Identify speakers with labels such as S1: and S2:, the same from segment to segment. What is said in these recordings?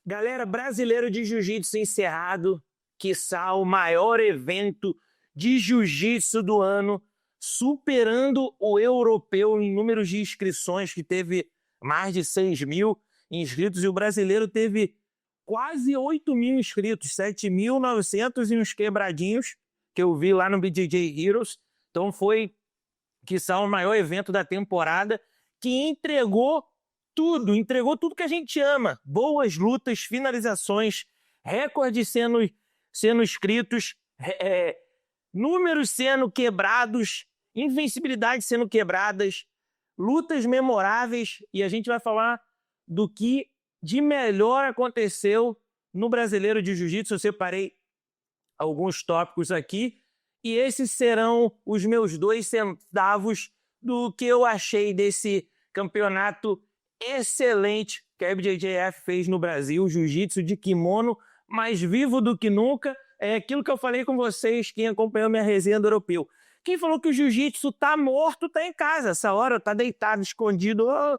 S1: Galera, Brasileiro de Jiu-Jitsu encerrado, quiçá o maior evento de jiu-jitsu do ano, superando o europeu em números de inscrições, que teve mais de 6 mil inscritos, e o brasileiro teve quase 8 mil inscritos, 7.900 e uns quebradinhos, que eu vi lá no BJJ Heroes. Então foi, quiçá, o maior evento da temporada, que entregou tudo que a gente ama. Boas lutas, finalizações, recordes sendo escritos, números sendo quebrados, invencibilidade sendo quebradas, lutas memoráveis, e a gente vai falar do que de melhor aconteceu no Brasileiro de Jiu-Jitsu. Eu separei alguns tópicos aqui, e esses serão os meus 2 centavos do que eu achei desse campeonato excelente que a IBJJF fez no Brasil. Jiu-jitsu de kimono, mais vivo do que nunca. É aquilo que eu falei com vocês, quem acompanhou minha resenha do europeu. Quem falou que o jiu-jitsu tá morto, tá em casa. Essa hora tá deitado, escondido. Oh,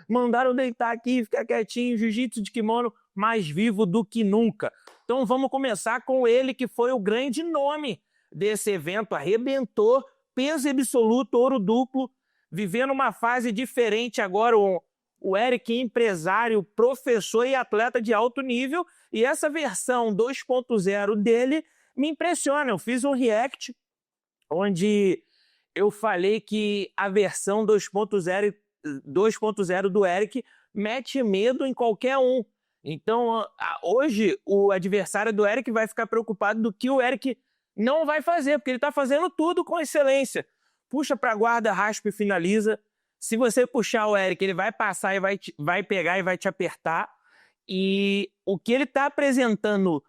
S1: mandaram deitar aqui, ficar quietinho. Jiu-jitsu de kimono, mais vivo do que nunca. Então vamos começar com ele, que foi o grande nome desse evento. Arrebentou, peso absoluto, ouro duplo, vivendo uma fase diferente agora. O Eric, empresário, professor e atleta de alto nível. E essa versão 2.0 dele me impressiona. Eu fiz um react onde eu falei que a versão 2.0 do Eric mete medo em qualquer um. Então, hoje, o adversário do Eric vai ficar preocupado do que o Eric não vai fazer, porque ele está fazendo tudo com excelência. Puxa para a guarda, raspa e finaliza. Se você puxar o Eric, ele vai passar e vai pegar e vai te apertar. E o que ele está apresentando,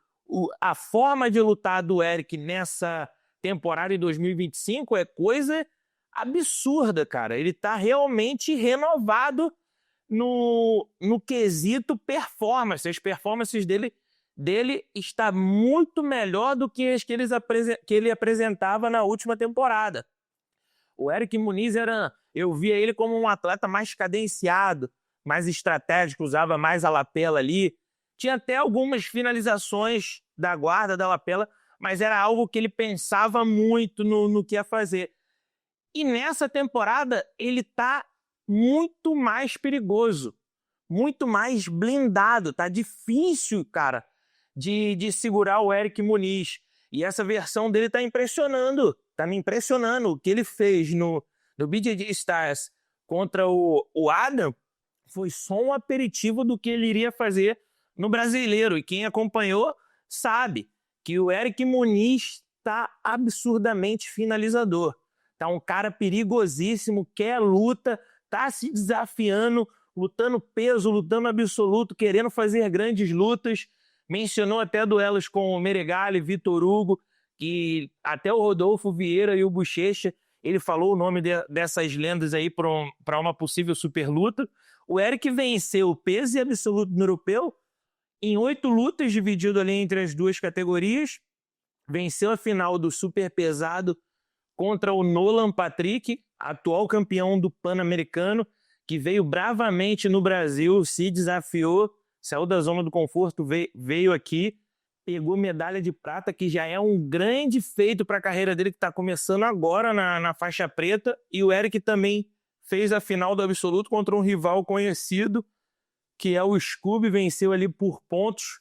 S1: a forma de lutar do Eric nessa temporada em 2025 é coisa absurda, cara. Ele está realmente renovado no quesito performance. As performances dele está muito melhor do que as que ele apresentava na última temporada. O Eric Muniz eu via ele como um atleta mais cadenciado, mais estratégico, usava mais a lapela ali. Tinha até algumas finalizações da guarda da lapela, mas era algo que ele pensava muito no que ia fazer. E nessa temporada ele tá muito mais perigoso, muito mais blindado. Tá difícil, cara, de segurar o Eric Muniz. E essa versão dele tá impressionando, tá me impressionando. O que ele fez no BJJ Stars contra o Adam foi só um aperitivo do que ele iria fazer no Brasileiro. E quem acompanhou sabe que o Eric Muniz tá absurdamente finalizador. Tá um cara perigosíssimo, quer luta, tá se desafiando, lutando peso, lutando absoluto, querendo fazer grandes lutas. Mencionou até duelos com o Meregali, Vitor Hugo, que até o Rodolfo Vieira e o Bochecha, ele falou o nome dessas lendas aí para uma possível super luta. O Eric venceu o peso absoluto no europeu em 8 lutas, dividido ali entre as duas categorias. Venceu a final do super pesado contra o Nolan Patrick, atual campeão do Pan-Americano, que veio bravamente no Brasil, se desafiou, saiu da zona do conforto, veio aqui, pegou medalha de prata, que já é um grande feito para a carreira dele, que está começando agora na faixa preta. E o Eric também fez a final do absoluto contra um rival conhecido, que é o Scooby, venceu ali por pontos,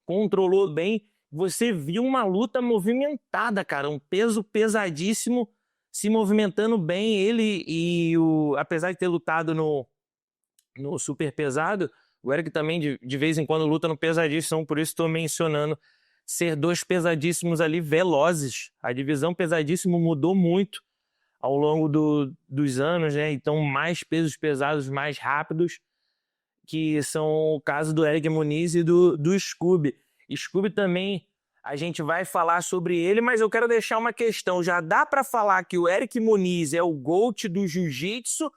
S1: controlou bem. Você viu uma luta movimentada, cara, um peso pesadíssimo se movimentando bem. Ele apesar de ter lutado no super pesado, o Eric também de vez em quando luta no pesadíssimo, por isso estou mencionando ser 2 pesadíssimos ali velozes. A divisão pesadíssimo mudou muito ao longo dos anos, né? Então mais pesos pesados, mais rápidos, que são o caso do Eric Muniz e do Scooby. Scooby também, a gente vai falar sobre ele, mas eu quero deixar uma questão. Já dá para falar que o Eric Muniz é o GOAT do jiu-jitsu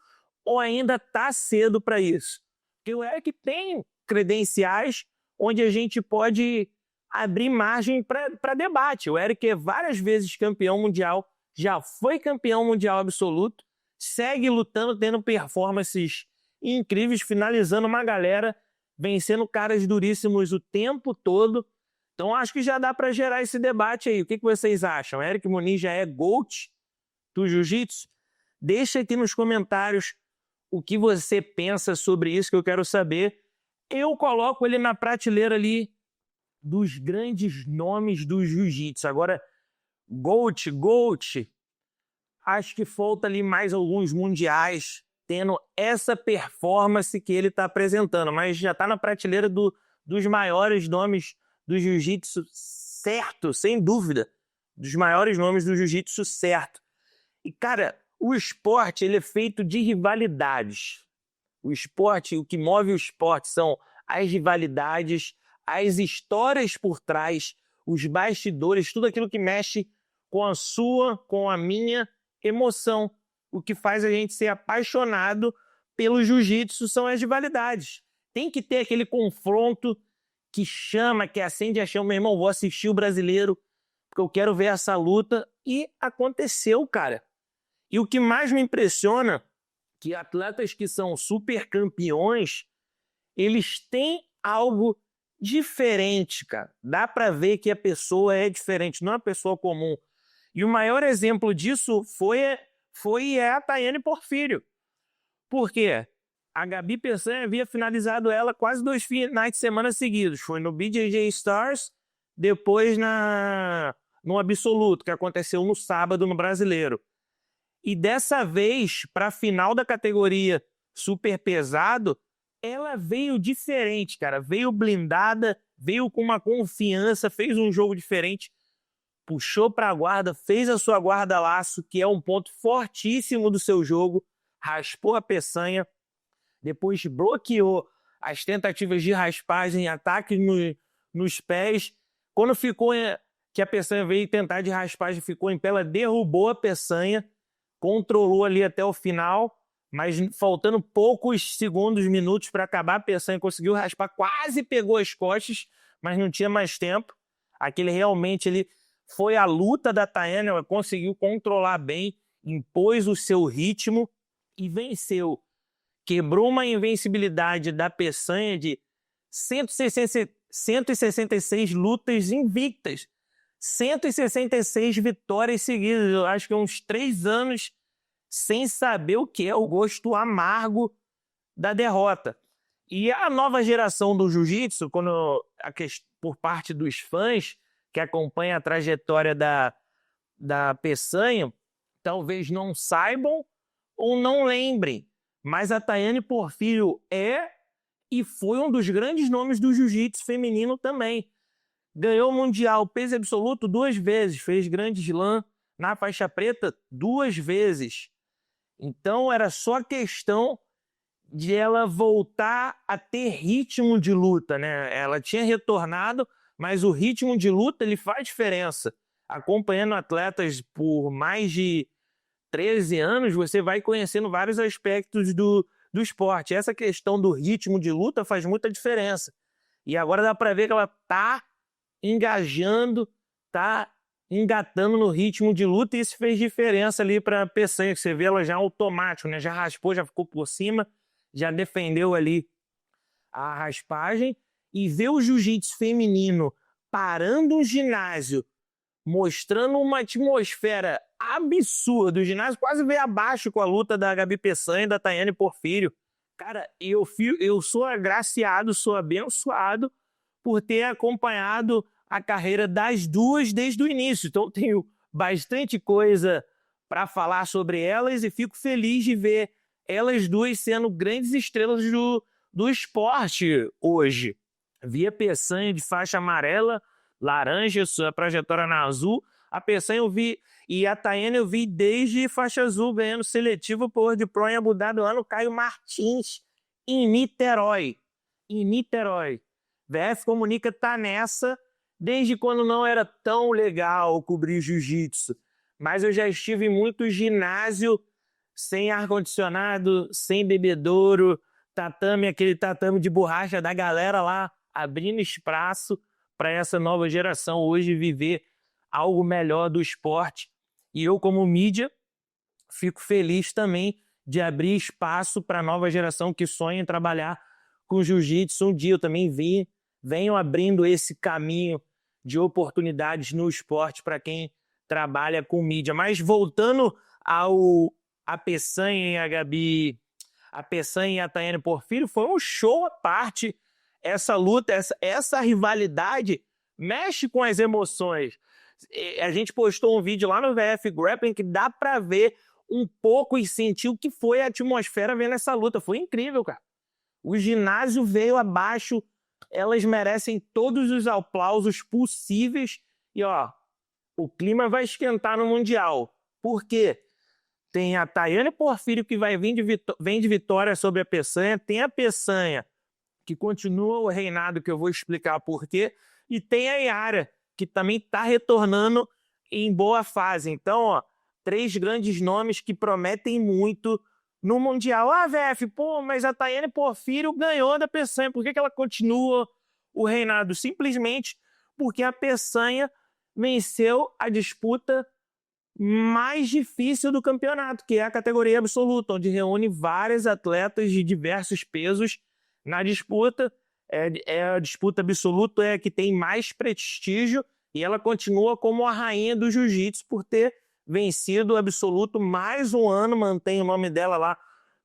S1: ou ainda tá cedo para isso? Porque o Eric tem credenciais onde a gente pode abrir margem para debate. O Eric é várias vezes campeão mundial, já foi campeão mundial absoluto, segue lutando, tendo performances incríveis, finalizando uma galera vencendo caras duríssimos o tempo todo. Então acho que já dá para gerar esse debate aí. O que vocês acham? Eric Muniz já é GOAT do jiu-jitsu? Deixa aqui nos comentários o que você pensa sobre isso, que eu quero saber. Eu coloco ele na prateleira ali dos grandes nomes do jiu-jitsu. Agora, GOAT, acho que falta ali mais alguns mundiais tendo essa performance que ele está apresentando, mas já está na prateleira dos maiores nomes do jiu-jitsu, certo, sem dúvida, dos maiores nomes do jiu-jitsu, certo. E, cara, o esporte ele é feito de rivalidades. O esporte, o que move o esporte são as rivalidades, as histórias por trás, os bastidores, tudo aquilo que mexe com a sua, com a minha emoção. O que faz a gente ser apaixonado pelo jiu-jitsu são as rivalidades. Tem que ter aquele confronto que chama, que acende a chama. Meu irmão, vou assistir o brasileiro porque eu quero ver essa luta. E aconteceu, cara. E o que mais me impressiona que atletas que são super campeões, eles têm algo diferente, cara. Dá pra ver que a pessoa é diferente, não é uma pessoa comum. E o maior exemplo disso foi a Tayane Porfírio. Por quê? A Gabi Peçanha havia finalizado ela quase 2 finais de semana seguidos. Foi no BJJ Stars, depois no Absoluto, que aconteceu no sábado no Brasileiro. E dessa vez, para a final da categoria super pesado, ela veio diferente, cara. Veio blindada, veio com uma confiança, fez um jogo diferente, puxou para a guarda, fez a sua guarda-laço, que é um ponto fortíssimo do seu jogo, raspou a peçanha, depois bloqueou as tentativas de raspagem, ataque nos pés. Quando ficou que a peçanha veio tentar de raspagem, ficou em pé, ela derrubou a peçanha, controlou ali até o final, mas faltando poucos segundos, minutos para acabar a peçanha, conseguiu raspar, quase pegou as costas, mas não tinha mais tempo. Aquele realmente ele foi a luta da Tayane, ela conseguiu controlar bem, impôs o seu ritmo e venceu. Quebrou uma invencibilidade da peçanha de 166 lutas invictas. 166 vitórias seguidas. Eu acho que uns 3 anos sem saber o que é o gosto amargo da derrota. E a nova geração do jiu-jitsu, por parte dos fãs que acompanham a trajetória da Peçanha, talvez não saibam ou não lembrem, mas a Tayane Porfírio é e foi um dos grandes nomes do jiu-jitsu feminino também. Ganhou o Mundial peso absoluto 2 vezes, fez grande slam na faixa preta 2 vezes. Então era só questão de ela voltar a ter ritmo de luta, né? Ela tinha retornado, mas o ritmo de luta ele faz diferença. Acompanhando atletas por mais de 13 anos, você vai conhecendo vários aspectos do esporte. Essa questão do ritmo de luta faz muita diferença. E agora dá para ver que ela tá engajando, tá engatando no ritmo de luta, e isso fez diferença ali para a Peçanha, que você vê ela já automático, né? Já raspou, já ficou por cima, já defendeu ali a raspagem, e ver o jiu-jitsu feminino parando um ginásio, mostrando uma atmosfera absurda. O ginásio quase veio abaixo com a luta da Gabi Peçanha e da Tayane Porfírio. Cara, eu sou agraciado, sou abençoado por ter acompanhado a carreira das duas desde o início. Então tenho bastante coisa para falar sobre elas e fico feliz de ver elas duas sendo grandes estrelas do esporte hoje. Vi a Peçanha de faixa amarela, laranja, sua trajetória na azul. A Peçanha eu vi, e a Tayane eu vi desde faixa azul, ganhando seletivo por World Pro em Abu Dhabi, lá no Caio Martins, em Niterói. VF Comunica tá nessa desde quando não era tão legal cobrir jiu-jitsu. Mas eu já estive em muito ginásio sem ar-condicionado, sem bebedouro, tatame, aquele tatame de borracha da galera lá, abrindo espaço para essa nova geração hoje viver algo melhor do esporte. E eu, como mídia, fico feliz também de abrir espaço para a nova geração que sonha em trabalhar com jiu-jitsu. Um dia eu também venho abrindo esse caminho de oportunidades no esporte para quem trabalha com mídia. Mas voltando a Peçanha e a Gabi, a Peçanha e a Tayane Porfírio, foi um show à parte. Essa luta, essa rivalidade mexe com as emoções. A gente postou um vídeo lá no VF Grappling que dá para ver um pouco e sentir o que foi a atmosfera vendo essa luta. Foi incrível, cara. O ginásio veio abaixo, elas merecem todos os aplausos possíveis. E, ó, o clima vai esquentar no Mundial. Por quê? Tem a Tayane Porfírio, que vem de vitória sobre a Peçanha. Tem a Peçanha, que continua o reinado, que eu vou explicar por quê. E tem a Yara, que também está retornando em boa fase. Então, ó, 3 grandes nomes que prometem muito no Mundial. Ah, VF, pô, mas a Tayane Porfírio ganhou da Peçanha. Por que ela continua o reinado? Simplesmente porque a Peçanha venceu a disputa mais difícil do campeonato, que é a categoria absoluta, onde reúne vários atletas de diversos pesos na disputa. A disputa absoluta é a que tem mais prestígio e ela continua como a rainha do jiu-jitsu por ter vencido o absoluto mais um ano, mantém o nome dela lá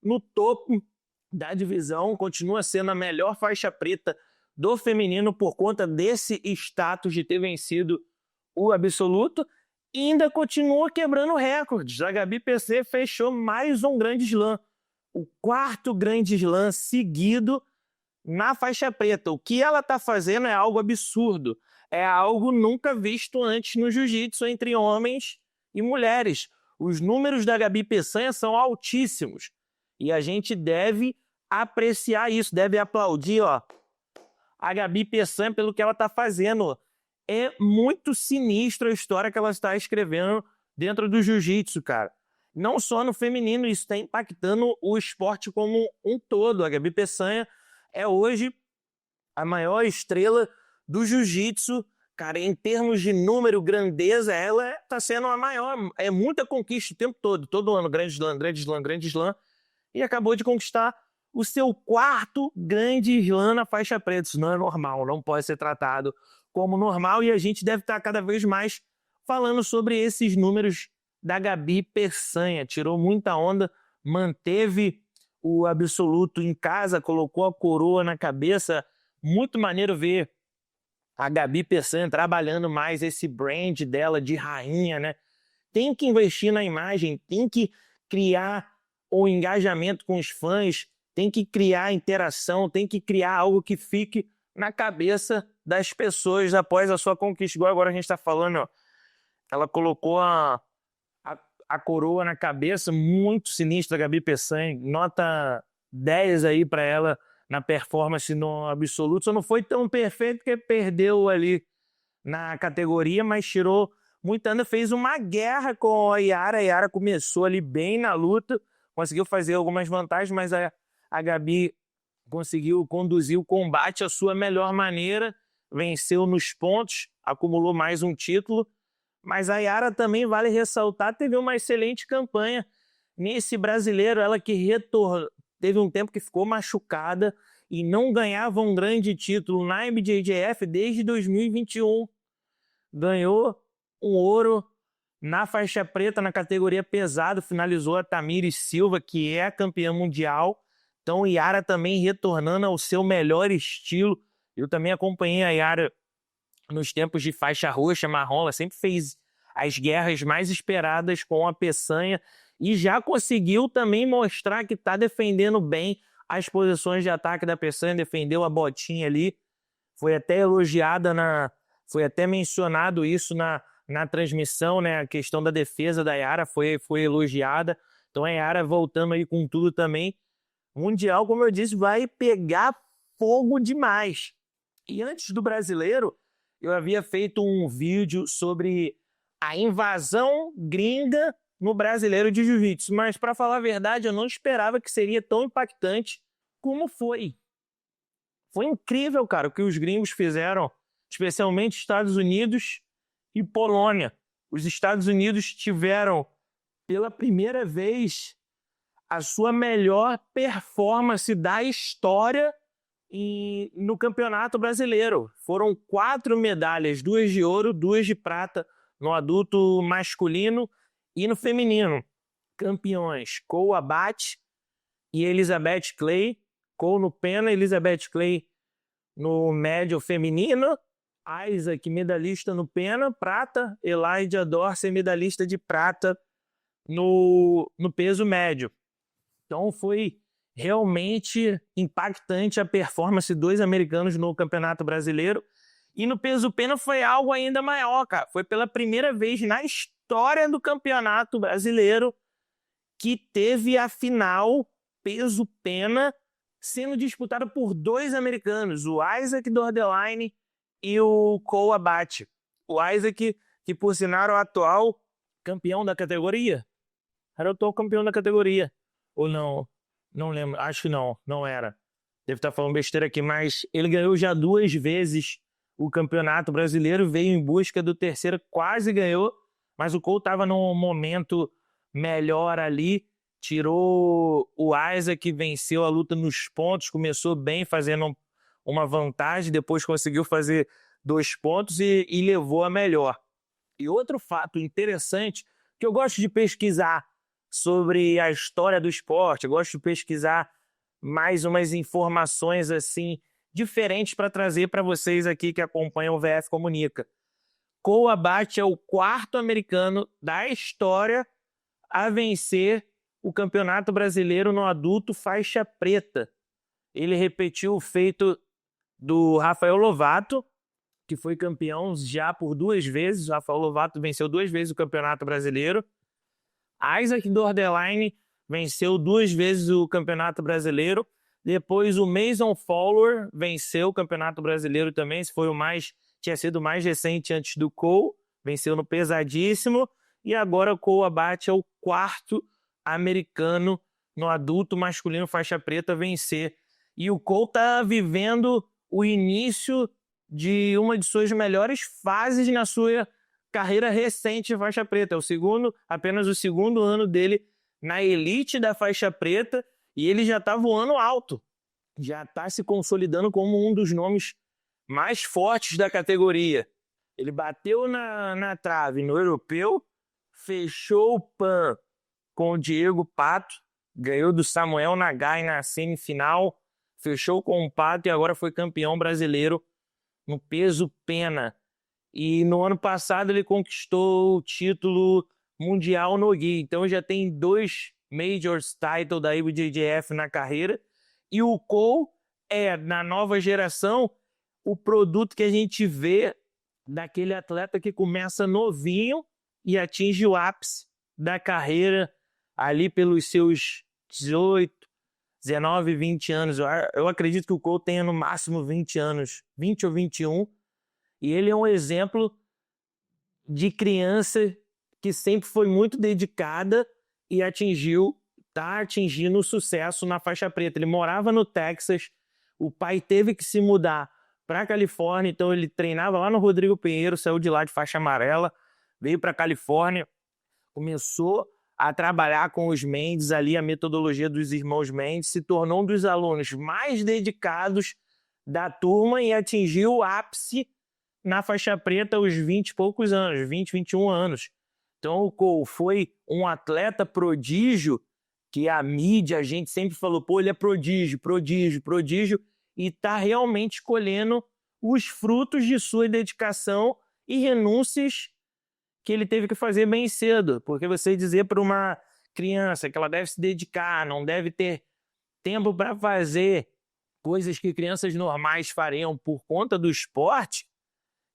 S1: no topo da divisão, continua sendo a melhor faixa preta do feminino por conta desse status de ter vencido o absoluto. E ainda continua quebrando recordes. A Gabi PC fechou mais um grande slam, o 4º grande slam seguido na faixa preta. O que ela está fazendo é algo absurdo, é algo nunca visto antes no jiu-jitsu entre homens e mulheres. Os números da Gabi Peçanha são altíssimos e a gente deve apreciar isso, deve aplaudir, ó, a Gabi Peçanha pelo que ela está fazendo. É muito sinistra a história que ela está escrevendo dentro do jiu-jitsu, cara. Não só no feminino, isso está impactando o esporte como um todo. A Gabi Peçanha é hoje a maior estrela do jiu-jitsu. Cara, em termos de número, grandeza, ela está sendo a maior. É muita conquista o tempo todo ano, grande slam, grande slam, grande slam. E acabou de conquistar o seu 4º grande slam na faixa preta. Isso não é normal, não pode ser tratado como normal, e a gente deve estar cada vez mais falando sobre esses números da Gabi Peçanha. Tirou muita onda, manteve o absoluto em casa, colocou a coroa na cabeça. Muito maneiro ver a Gabi Peçanha trabalhando mais esse brand dela de rainha, né? Tem que investir na imagem, tem que criar o engajamento com os fãs, tem que criar interação, tem que criar algo que fique na cabeça das pessoas após a sua conquista. Igual agora a gente está falando, ó, ela colocou a coroa na cabeça, muito sinistra, a Gabi Peçanha, nota 10 aí para ela na performance no absoluto. Só não foi tão perfeito porque perdeu ali na categoria, mas tirou muita onda, fez uma guerra com a Yara. A Yara começou ali bem na luta, conseguiu fazer algumas vantagens, mas a Gabi conseguiu conduzir o combate à sua melhor maneira, venceu nos pontos, acumulou mais um título. Mas a Yara também, vale ressaltar, teve uma excelente campanha nesse brasileiro. Ela que teve um tempo que ficou machucada e não ganhava um grande título na IBJJF desde 2021. Ganhou um ouro na faixa preta, na categoria pesado, finalizou a Tamires Silva, que é a campeã mundial. Então, Yara também retornando ao seu melhor estilo. Eu também acompanhei a Yara nos tempos de faixa roxa, marrom. Ela sempre fez as guerras mais esperadas com a Peçanha e já conseguiu também mostrar que está defendendo bem as posições de ataque da Peçanha, defendeu a botinha ali. Foi até elogiada, foi até mencionado isso na transmissão, né? A questão da defesa da Yara foi elogiada. Então a Yara voltando aí com tudo também. O Mundial, como eu disse, vai pegar fogo demais. E antes do brasileiro, eu havia feito um vídeo sobre a invasão gringa no brasileiro de jiu-jitsu. Mas, para falar a verdade, eu não esperava que seria tão impactante como foi. Foi incrível, cara, o que os gringos fizeram, especialmente Estados Unidos e Polônia. Os Estados Unidos tiveram, pela primeira vez, a sua melhor performance da história no Campeonato Brasileiro. Foram 4 medalhas, 2 de ouro, 2 de prata no adulto masculino e no feminino. Campeões Cole Abate e Elizabeth Clay. Cole no pena, Elizabeth Clay no médio feminino. Isaac, medalhista no pena, prata. Elijah Dorsey, medalhista de prata no peso médio. Então foi realmente impactante a performance dos americanos no Campeonato Brasileiro. E no peso pena foi algo ainda maior, cara. Foi pela primeira vez na história do Campeonato Brasileiro que teve a final peso pena sendo disputada por 2 americanos, o Isaac Dordeline e o Cole Abate. O Isaac, que por sinal era o atual campeão da categoria. Era o atual campeão da categoria. Ou não? Não lembro. Acho que não era. Deve estar falando besteira aqui, mas ele ganhou já 2 vezes o Campeonato Brasileiro, veio em busca do terceiro, quase ganhou, mas o Cole estava num momento melhor ali, tirou o Isaac, venceu a luta nos pontos, começou bem, fazendo uma vantagem, depois conseguiu fazer 2 pontos e levou a melhor. E outro fato interessante, que eu gosto de pesquisar sobre a história do esporte, eu gosto de pesquisar mais umas informações assim diferentes para trazer para vocês aqui que acompanham o VF Comunica. Cole Abate é o 4º americano da história a vencer o Campeonato Brasileiro no adulto faixa preta. Ele repetiu o feito do Rafael Lovato, que foi campeão já por 2 vezes. O Rafael Lovato venceu 2 vezes o Campeonato Brasileiro. Isaac Dordeline venceu 2 vezes o Campeonato Brasileiro. Depois o Mason Fowler venceu o Campeonato Brasileiro também. Esse foi tinha sido o mais recente antes do Cole. Venceu no pesadíssimo. E agora o Cole Abate é o 4º americano no adulto masculino faixa preta a vencer. E o Cole está vivendo o início de uma de suas melhores fases na sua carreira recente faixa preta. Apenas o 2º ano dele na elite da faixa preta e ele já está voando alto. Já está se consolidando como um dos nomes mais fortes da categoria. Ele bateu na trave no europeu, fechou o PAN com o Diego Pato, ganhou do Samuel Nagai na semifinal, fechou com o Pato e agora foi campeão brasileiro no peso pena. E no ano passado ele conquistou o título mundial no gi. Então já tem 2 Majors title da IBJJF na carreira. E o Cole é, na nova geração, o produto que a gente vê daquele atleta que começa novinho e atinge o ápice da carreira ali pelos seus 18, 19, 20 anos. Eu acredito que o Cole tenha no máximo 20 anos, 20 ou 21. E ele é um exemplo de criança que sempre foi muito dedicada e está atingindo o sucesso na faixa preta. Ele morava no Texas, o pai teve que se mudar para a Califórnia, então ele treinava lá no Rodrigo Pinheiro, saiu de lá de faixa amarela, veio para a Califórnia, começou a trabalhar com os Mendes ali, a metodologia dos irmãos Mendes, se tornou um dos alunos mais dedicados da turma e atingiu o ápice na faixa preta aos 20 e poucos anos, 20, 21 anos. Então o Cole foi um atleta prodígio que a mídia, a gente sempre falou, pô, ele é prodígio, prodígio, prodígio, e está realmente colhendo os frutos de sua dedicação e renúncias que ele teve que fazer bem cedo. Porque você dizer para uma criança que ela deve se dedicar, não deve ter tempo para fazer coisas que crianças normais fariam por conta do esporte,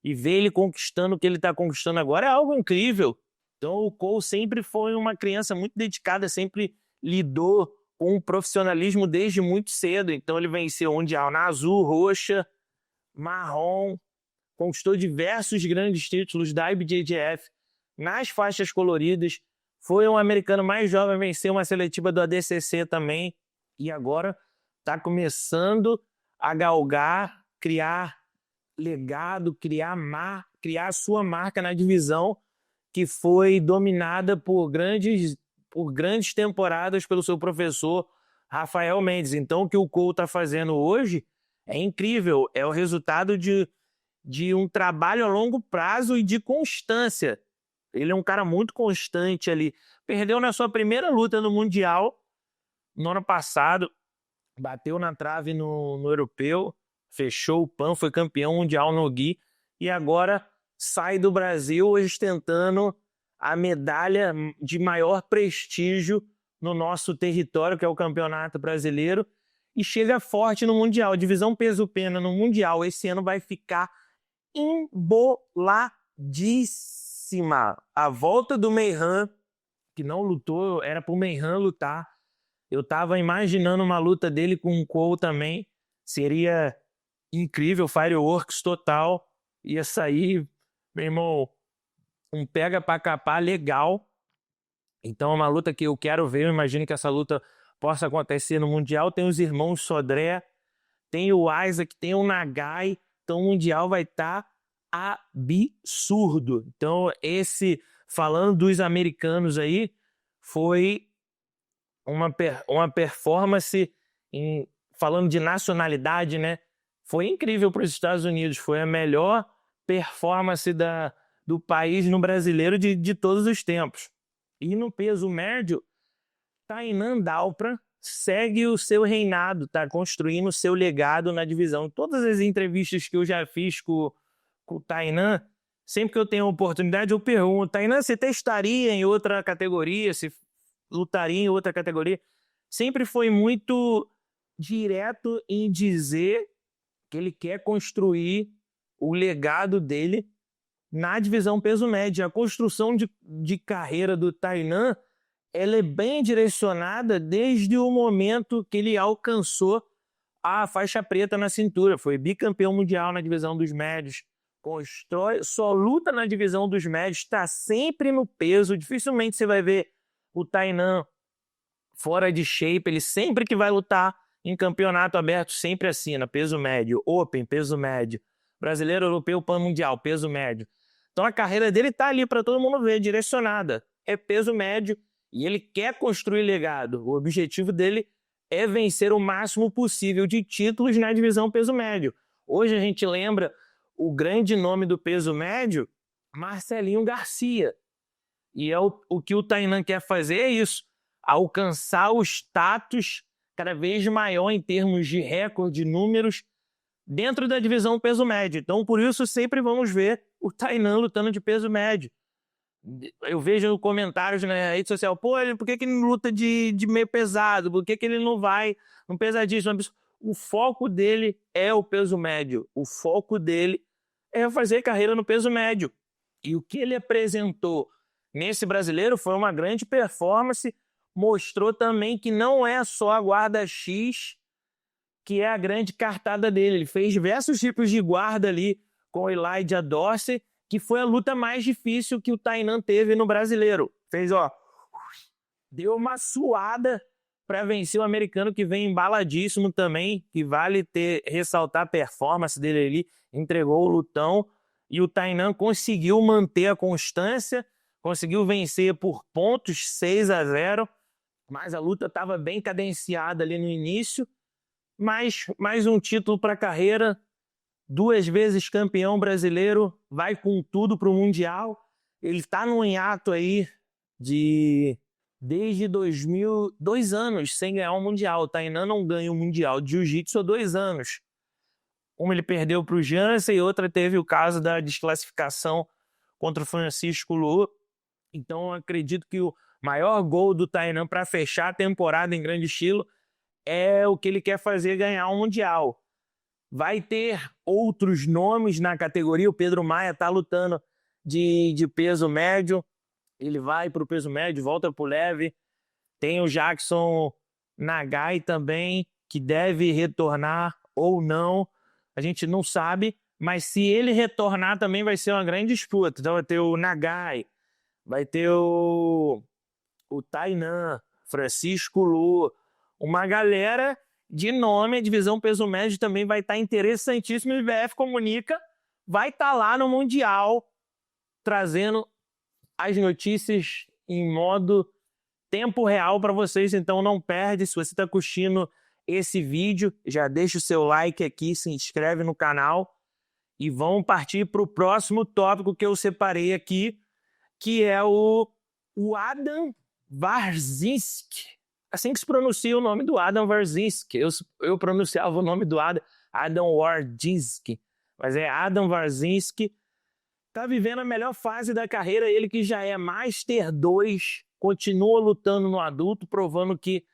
S1: e ver ele conquistando o que ele está conquistando agora é algo incrível. Então o Cole sempre foi uma criança muito dedicada, sempre lidou com o profissionalismo desde muito cedo. Então ele venceu o Mundial na azul, roxa, marrom, conquistou diversos grandes títulos da IBJJF nas faixas coloridas, foi um americano mais jovem a vencer uma seletiva do ADCC também, e agora está começando a galgar, criar legado, criar a sua marca na divisão que foi dominada por grandes temporadas pelo seu professor Rafael Mendes. Então o que o Cole está fazendo hoje É incrível, é o resultado de um trabalho a longo prazo e de constância. Ele é um cara muito constante ali. Perdeu na sua primeira luta no Mundial, no ano passado, bateu na trave no Europeu, fechou o PAN, foi campeão mundial no Gui, e agora sai do Brasil ostentando a medalha de maior prestígio no nosso território, que é o Campeonato Brasileiro, e chega forte no Mundial. Divisão peso-pena no Mundial esse ano vai ficar emboladíssima. A volta do Meihan, que não lutou, era pro Meihan lutar. Eu tava imaginando uma luta dele com o Cole também. Seria incrível, fireworks total. Ia sair, meu irmão, um pega pra capar legal. Então é uma luta que eu quero ver. Eu imagino que essa luta possa acontecer no Mundial. Tem os irmãos Sodré, tem o Isaac, tem o Nagai. Então o Mundial vai estar absurdo. Então falando dos americanos aí, foi uma performance, falando de nacionalidade, né? Foi incrível para os Estados Unidos. Foi a melhor performance do país no brasileiro de todos os tempos. E no peso médio, Tainan Dalpra segue o seu reinado, tá construindo o seu legado na divisão. Todas as entrevistas que eu já fiz com o Tainan, sempre que eu tenho a oportunidade, eu pergunto: Tainan, você testaria em outra categoria? Se lutaria em outra categoria? Sempre foi muito direto em dizer que ele quer construir o legado dele na divisão peso médio. A construção de carreira do Tainan, ela é bem direcionada desde o momento que ele alcançou a faixa preta na cintura. Foi bicampeão mundial na divisão dos médios. Só luta na divisão dos médios, está sempre no peso. Dificilmente você vai ver o Tainan fora de shape. Ele sempre que vai lutar em campeonato aberto, sempre assina peso médio, Open, peso médio, brasileiro, europeu, pan mundial, peso médio. Então a carreira dele tá ali para todo mundo ver, direcionada. É peso médio e ele quer construir legado. O objetivo dele é vencer o máximo possível de títulos na divisão peso médio. Hoje a gente lembra o grande nome do peso médio, Marcelinho Garcia. E o que o Tainan quer fazer é isso, alcançar o status cada vez maior em termos de recorde, de números, dentro da divisão peso médio. Então, por isso, sempre vamos ver o Tainan lutando de peso médio. Eu vejo comentários na rede social: pô, por que ele não luta de meio pesado? Por que ele não vai no pesadíssimo? O foco dele é o peso médio. O foco dele é fazer carreira no peso médio. E o que ele apresentou nesse brasileiro foi uma grande performance. Mostrou também que não é só a guarda X que é a grande cartada dele. Ele fez diversos tipos de guarda ali com o Elijah Dorsey, que foi a luta mais difícil que o Tainan teve no brasileiro. Fez, deu uma suada para vencer o americano, que vem embaladíssimo também, que vale ressaltar a performance dele ali, entregou o lutão, e o Tainan conseguiu manter a constância, conseguiu vencer por pontos, 6-0, mas a luta estava bem cadenciada ali no início. Mas mais um título para a carreira, 2 vezes campeão brasileiro, vai com tudo para o Mundial. Ele está num hiato aí desde 2 anos sem ganhar um Mundial. O Tainan não ganha um Mundial de Jiu-Jitsu há 2 anos. Uma ele perdeu para o Jansen e outra teve o caso da desclassificação contra o Francisco Lu. Então acredito que o maior gol do Tainan para fechar a temporada em grande estilo é o que ele quer fazer, ganhar um Mundial. Vai ter outros nomes na categoria. O Pedro Maia está lutando de peso médio. Ele vai para o peso médio, volta para o leve. Tem o Jackson Nagai também, que deve retornar ou não. A gente não sabe, mas se ele retornar também vai ser uma grande disputa. Então vai ter o Nagai, vai ter o Tainan, Francisco Lu, uma galera de nome. A divisão peso médio também vai estar interessantíssima. O IBF Comunica vai estar lá no Mundial, trazendo as notícias em modo tempo real para vocês. Então não perde. Se você está curtindo esse vídeo, já deixa o seu like aqui, se inscreve no canal e vamos partir para o próximo tópico que eu separei aqui, que é o Adam Warzinski. Assim que se pronuncia o nome do Adam Warzinski. Eu pronunciava o nome do Adam Warzinski, mas é Adam Warzinski. Tá vivendo a melhor fase da carreira, ele que já é Master 2, continua lutando no adulto, provando que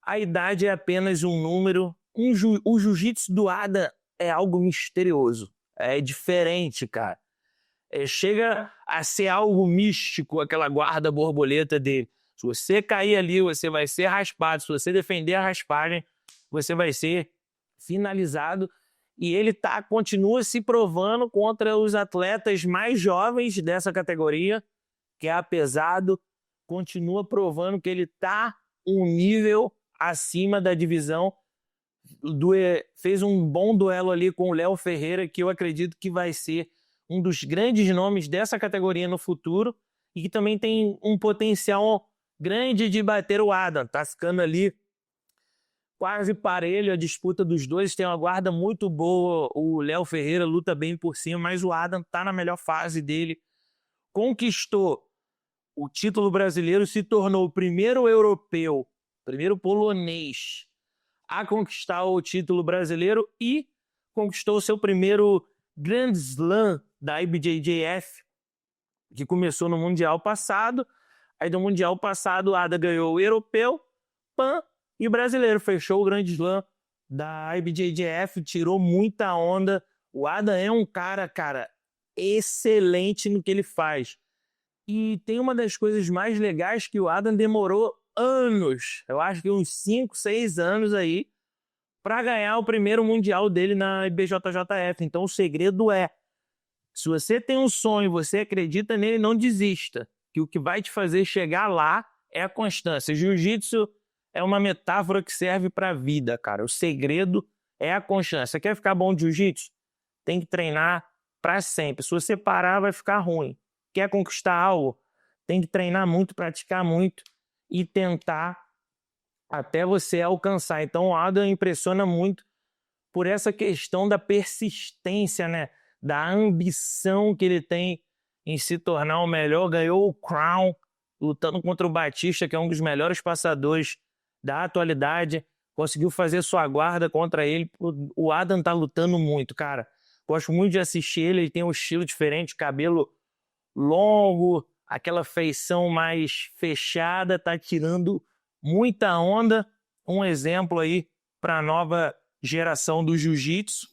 S1: a idade é apenas um número. O jiu-jitsu do Adam é algo misterioso, é diferente, cara. Chega a ser algo místico, aquela guarda borboleta dele. Se você cair ali, você vai ser raspado. Se você defender a raspagem, você vai ser finalizado. E ele continua se provando contra os atletas mais jovens dessa categoria, que é pesado, continua provando que ele está um nível acima da divisão. Fez um bom duelo ali com o Léo Ferreira, que eu acredito que vai ser um dos grandes nomes dessa categoria no futuro e que também tem um potencial grande de bater o Adam. Tá ficando ali quase parelho a disputa dos dois, tem uma guarda muito boa, o Léo Ferreira luta bem por cima, mas o Adam tá na melhor fase dele, conquistou o título brasileiro, se tornou o primeiro europeu, primeiro polonês a conquistar o título brasileiro e conquistou o seu primeiro Grand Slam da IBJJF, que começou no Mundial passado. Aí do Mundial passado o Adam ganhou o europeu, PAN, e o brasileiro fechou o Grand Slam da IBJJF, tirou muita onda. O Adam é um cara, excelente no que ele faz. E tem uma das coisas mais legais que o Adam demorou anos, eu acho que uns 5, 6 anos aí, para ganhar o primeiro mundial dele na IBJJF. Então o segredo é, se você tem um sonho, você acredita nele, não desista. Que o que vai te fazer chegar lá é a constância. Jiu-jitsu é uma metáfora que serve para a vida, cara. O segredo é a constância. Quer ficar bom de jiu-jitsu? Tem que treinar para sempre. Se você parar, vai ficar ruim. Quer conquistar algo? Tem que treinar muito, praticar muito e tentar até você alcançar. Então o Adam impressiona muito por essa questão da persistência, né? Da ambição que ele tem em se tornar o melhor. Ganhou o Crown lutando contra o Batista, que é um dos melhores passadores da atualidade, conseguiu fazer sua guarda contra ele. O Adam tá lutando muito, cara. Gosto muito de assistir ele tem um estilo diferente, cabelo longo, aquela feição mais fechada, tá tirando muita onda. Um exemplo aí para a nova geração do jiu-jitsu.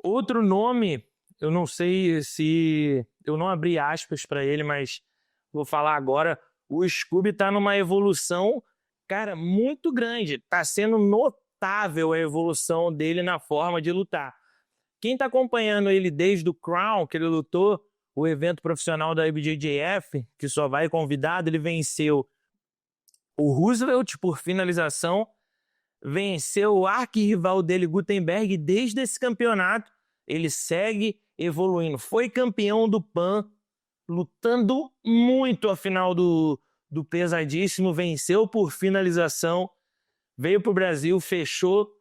S1: Outro nome, eu não sei se... Eu não abri aspas para ele, mas vou falar agora. O Scooby tá numa evolução, cara, muito grande. Tá sendo notável a evolução dele na forma de lutar. Quem tá acompanhando ele desde o Crown, que ele lutou, o evento profissional da IBJJF, que só vai convidado, ele venceu o Roosevelt por finalização, venceu o arquirrival dele, Gutenberg, desde esse campeonato. Ele segue evoluindo. Foi campeão do PAN, lutando muito a final do pesadíssimo, venceu por finalização, veio para o Brasil, fechou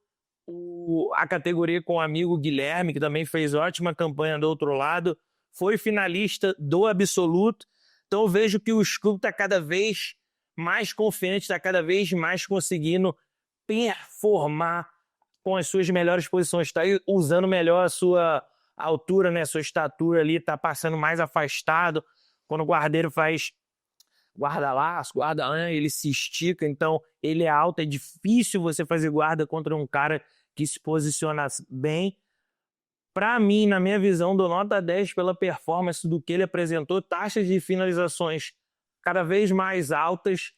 S1: a categoria com o amigo Guilherme, que também fez ótima campanha do outro lado, foi finalista do absoluto. Então eu vejo que o Scooby está cada vez mais confiante, está cada vez mais conseguindo performar com as suas melhores posições, está usando melhor a sua altura, né, sua estatura ali, tá passando mais afastado. Quando o guardeiro faz guarda-laço, guarda-lã, ele se estica, então ele é alto, é difícil você fazer guarda contra um cara que se posiciona bem. Para mim, na minha visão, dou nota 10 pela performance do que ele apresentou, taxas de finalizações cada vez mais altas,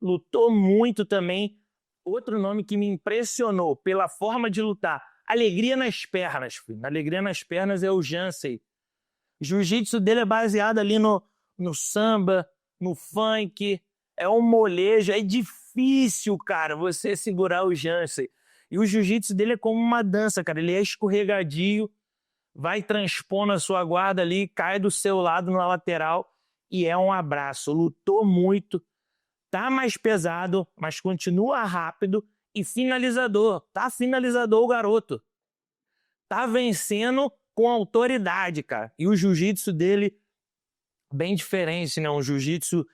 S1: lutou muito também. Outro nome que me impressionou pela forma de lutar, alegria nas pernas, filho. Alegria nas pernas é o Jansen. O jiu-jitsu dele é baseado ali no samba, no funk, é um molejo, é difícil, cara, você segurar o Jansen. E o jiu-jitsu dele é como uma dança, cara, ele é escorregadio, vai transpondo a sua guarda ali, cai do seu lado na lateral e é um abraço. Lutou muito, tá mais pesado, mas continua rápido e finalizador. Tá finalizador o garoto. Tá vencendo com autoridade, cara. E o jiu-jitsu dele, bem diferente, né? Um jiu-jitsu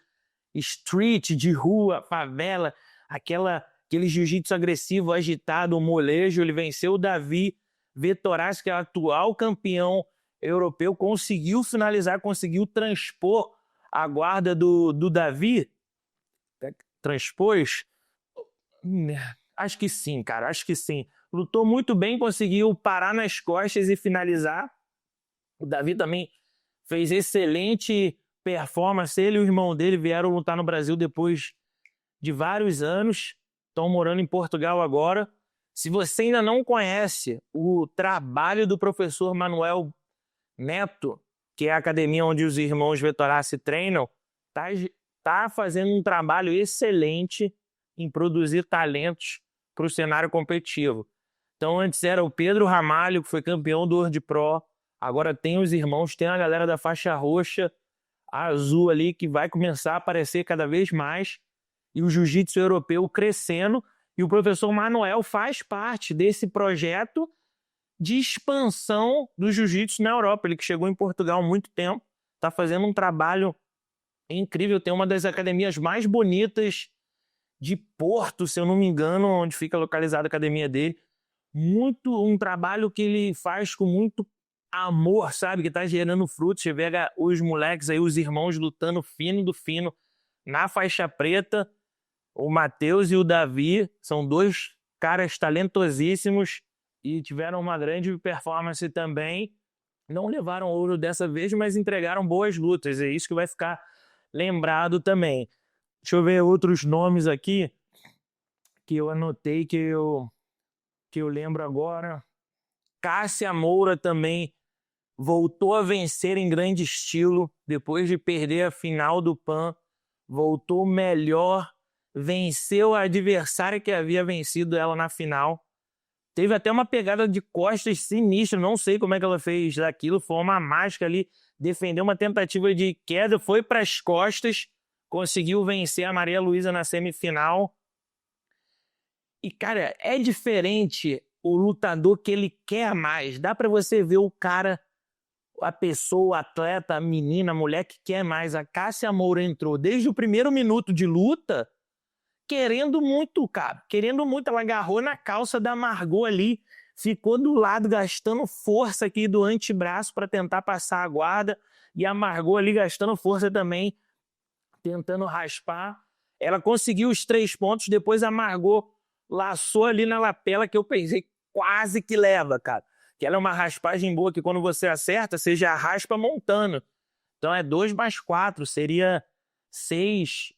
S1: street, de rua, favela, aquele jiu-jitsu agressivo, agitado, o molejo. Ele venceu o Davi Vettorazzi, que é o atual campeão europeu, conseguiu finalizar, conseguiu transpor a guarda do Davi. Transpôs? Acho que sim, cara, acho que sim. Lutou muito bem, conseguiu parar nas costas e finalizar. O Davi também fez excelente performance. Ele e o irmão dele vieram lutar no Brasil depois de vários anos. Estão morando em Portugal agora. Se você ainda não conhece o trabalho do professor Manuel Neto, que é a academia onde os irmãos Vettorazzi treinam, tá fazendo um trabalho excelente em produzir talentos para o cenário competitivo. Então, antes era o Pedro Ramalho, que foi campeão do World Pro. Agora tem os irmãos, tem a galera da faixa roxa, a azul ali, que vai começar a aparecer cada vez mais. E o jiu-jitsu europeu crescendo. E o professor Manuel faz parte desse projeto de expansão do jiu-jitsu na Europa. Ele que chegou em Portugal há muito tempo, está fazendo um trabalho incrível. Tem uma das academias mais bonitas de Porto, se eu não me engano, onde fica localizada a academia dele. Um trabalho que ele faz com muito amor, sabe? Que tá gerando frutos. Você vê os moleques aí, os irmãos lutando fino do fino na faixa preta. O Matheus e o Davi são dois caras talentosíssimos e tiveram uma grande performance também. Não levaram ouro dessa vez, mas entregaram boas lutas. É isso que vai ficar lembrado também. Deixa eu ver outros nomes aqui que eu anotei, que eu lembro agora. Cássia Moura também voltou a vencer em grande estilo depois de perder a final do PAN. Voltou melhor, venceu a adversária que havia vencido ela na final. Teve até uma pegada de costas sinistra, não sei como é que ela fez aquilo, foi uma mágica ali, defendeu uma tentativa de queda, foi para as costas, conseguiu vencer a Maria Luísa na semifinal. E, cara, é diferente o lutador que ele quer mais. Dá para você ver o cara, a pessoa, o atleta, a menina, a mulher que quer mais. A Cássia Moura entrou desde o primeiro minuto de luta querendo muito, cara. Querendo muito. Ela agarrou na calça da Margot ali, ficou do lado, gastando força aqui do antebraço para tentar passar a guarda. E a Margot ali gastando força também, tentando raspar. Ela conseguiu os 3 pontos, depois a Margot laçou ali na lapela, que eu pensei quase que leva, cara. Que ela é uma raspagem boa, que quando você acerta, você já raspa montando. Então é 2 mais 4, seria 6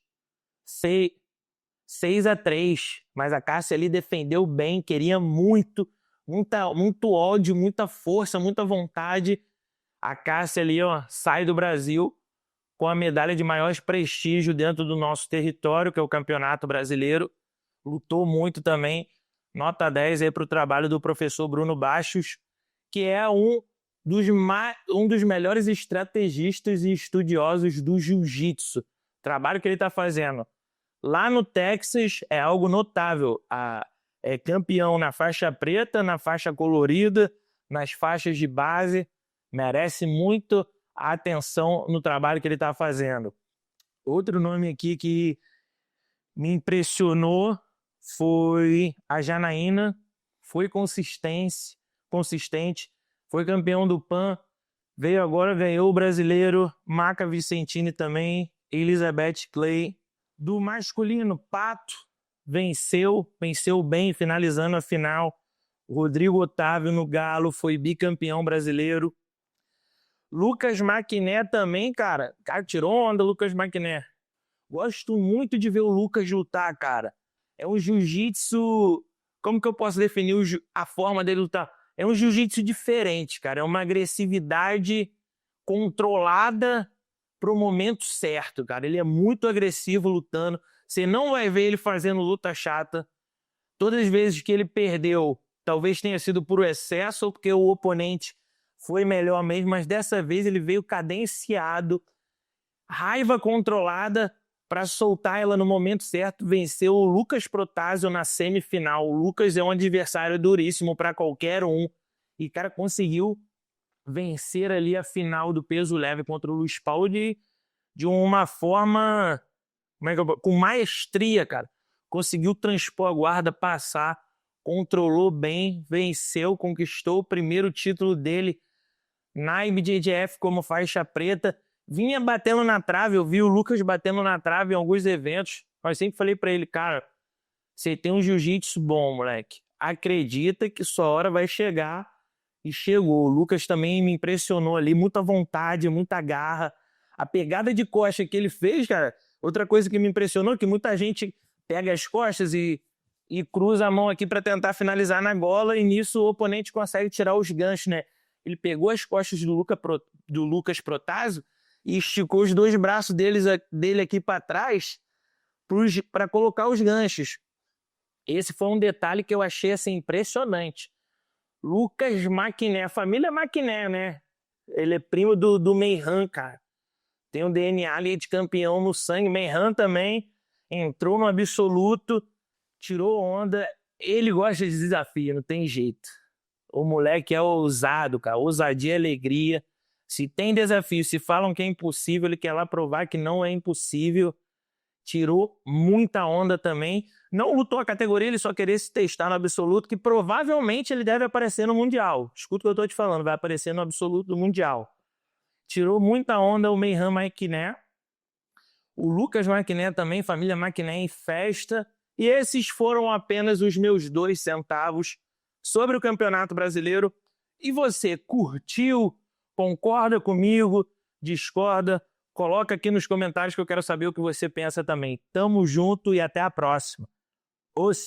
S1: a 3. Mas a Cássia ali defendeu bem, queria muito ódio, muita força, muita vontade. A Cássia ali, ó, sai do Brasil com a medalha de maior prestígio dentro do nosso território, que é o Campeonato Brasileiro. Lutou muito também. Nota 10 aí para o trabalho do professor Bruno Baixos, que é um dos melhores estrategistas e estudiosos do jiu-jitsu. O trabalho que ele está fazendo lá no Texas é algo notável. É campeão na faixa preta, na faixa colorida, nas faixas de base. Merece muito a atenção no trabalho que ele está fazendo. Outro nome aqui que me impressionou foi a Janaína. Foi consistente, foi campeão do PAN, ganhou o brasileiro. Maca Vicentini também, Elizabeth Clay. Do masculino, Pato venceu bem, finalizando a final. Rodrigo Otávio no Galo foi bicampeão brasileiro. Lucas Maquiné também, cara. Cara, tirou onda, Lucas Maquiné. Gosto muito de ver o Lucas lutar, cara. É um jiu-jitsu... Como que eu posso definir a forma dele lutar? É um jiu-jitsu diferente, cara. É uma agressividade controlada pro momento certo, cara. Ele é muito agressivo lutando. Você não vai ver ele fazendo luta chata. Todas as vezes que ele perdeu, talvez tenha sido por excesso ou porque o oponente foi melhor mesmo, mas dessa vez ele veio cadenciado, raiva controlada para soltar ela no momento certo, venceu o Lucas Protásio na semifinal. O Lucas é um adversário duríssimo para qualquer um. E, cara, conseguiu vencer ali a final do peso leve contra o Luiz Paulo de uma forma com maestria, cara. Conseguiu transpor a guarda, passar, controlou bem, venceu, conquistou o primeiro título dele na IBJJF como faixa preta. Vinha batendo na trave, eu vi o Lucas batendo na trave em alguns eventos. Eu sempre falei pra ele, cara, você tem um jiu-jitsu bom, moleque. Acredita que sua hora vai chegar. E chegou. O Lucas também me impressionou ali, muita vontade, muita garra. A pegada de costa que ele fez, cara, outra coisa que me impressionou, que muita gente pega as costas e cruza a mão aqui para tentar finalizar na gola, e nisso o oponente consegue tirar os ganchos, né? Ele pegou as costas do Lucas Protásio e esticou os dois braços dele aqui para trás para colocar os ganchos. Esse foi um detalhe que eu achei assim, impressionante. Lucas Maquiné, a família Maquiné, né? Ele é primo do Meihan, cara. Tem um DNA ali de campeão no sangue. Meihan também entrou no absoluto, tirou onda. Ele gosta de desafio, não tem jeito. O moleque é ousado, cara. Ousadia e alegria. Se tem desafio, se falam que é impossível, ele quer lá provar que não é impossível. Tirou muita onda também. Não lutou a categoria, ele só queria se testar no absoluto, que provavelmente ele deve aparecer no Mundial. Escuta o que eu tô te falando, vai aparecer no absoluto do Mundial. Tirou muita onda o Meihan Maquiné. O Lucas Maquiné também, família Maquiné em festa. E esses foram apenas os meus 2 centavos sobre o Campeonato Brasileiro. E você, curtiu? Concorda comigo? Discorda? Coloca aqui nos comentários que eu quero saber o que você pensa também. Tamo junto e até a próxima. Os